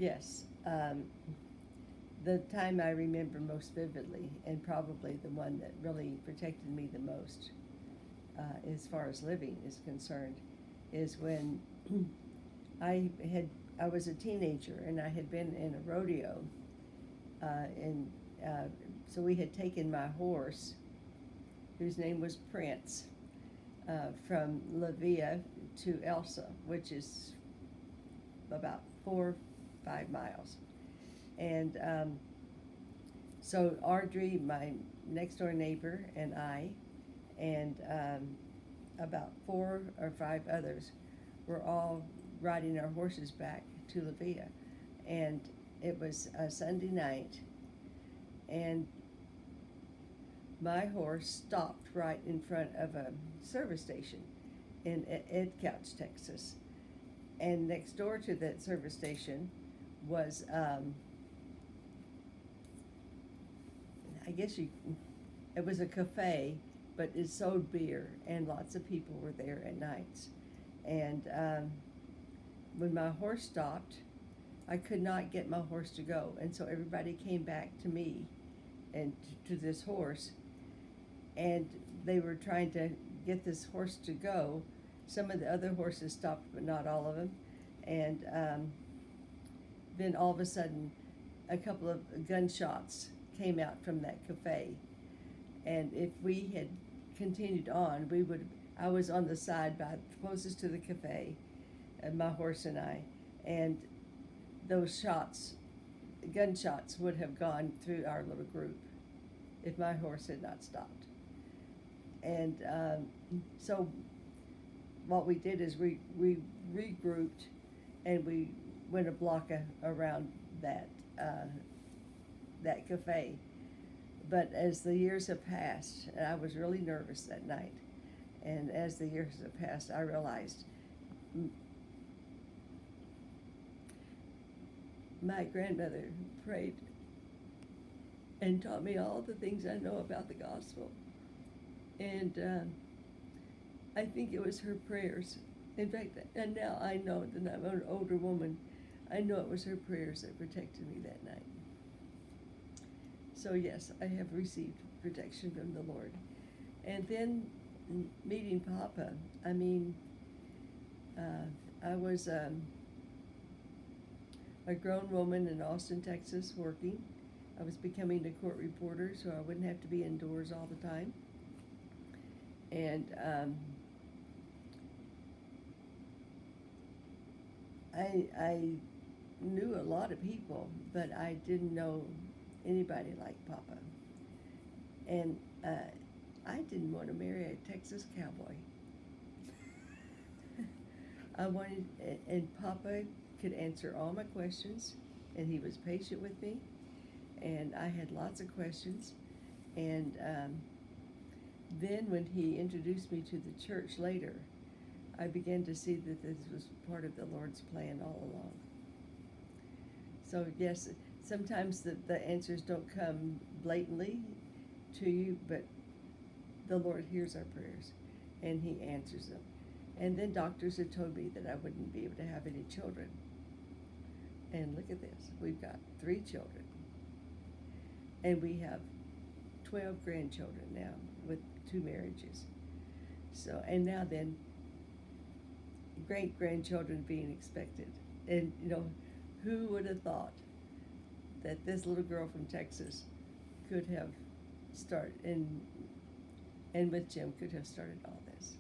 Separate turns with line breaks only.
Yes. The time I remember most vividly, and probably the one that really protected me the most, as far as living is concerned, is when I had I was a teenager and I had been in a rodeo, and so we had taken my horse, whose name was Prince, from La Villa to Elsa, which is about 4 or 5 miles. And so Audrey, my next door neighbor, and I, and about 4 or 5 others, were all riding our horses back to La Villa. And it was a Sunday night, and my horse stopped right in front of a service station in Edcouch, Texas. And next door to that service station was, I guess it was a cafe, but it sold beer, and lots of people were there at nights. And when my horse stopped, I could not get my horse to go, and so everybody came back to me and to this horse, and they were trying to get this horse to go. Some of the other horses stopped, but not all of them. And then all of a sudden, a couple of gunshots came out from that cafe. And if we had continued on, we would. I was on the side by closest to the cafe, my horse and I, and those gunshots would have gone through our little group if my horse had not stopped. And so what we did is we regrouped, and we went a block around that cafe. But as the years have passed, and I was really nervous that night, and as the years have passed, I realized my grandmother prayed and taught me all the things I know about the gospel. And I think it was her prayers. In fact, and now I know that I'm an older woman, I know it was her prayers that protected me that night. So yes, I have received protection from the Lord. And then meeting Papa, I mean, I was a grown woman in Austin, Texas, working. I was becoming a court reporter, so I wouldn't have to be indoors all the time. And I knew a lot of people, but I didn't know anybody like Papa. And I didn't want to marry a Texas cowboy. I wanted, and Papa could answer all my questions, and he was patient with me, and I had lots of questions. And then when he introduced me to the church later, I began to see that this was part of the Lord's plan all along. So yes, sometimes the answers don't come blatantly to you, but the Lord hears our prayers, and he answers them. And then doctors had told me that I wouldn't be able to have any children. And look at this, we've got 3 children. And we have 12 grandchildren now with 2 marriages. So, and now then, great-grandchildren being expected. And, who would have thought that this little girl from Texas could have started, and with Jim could have started all this.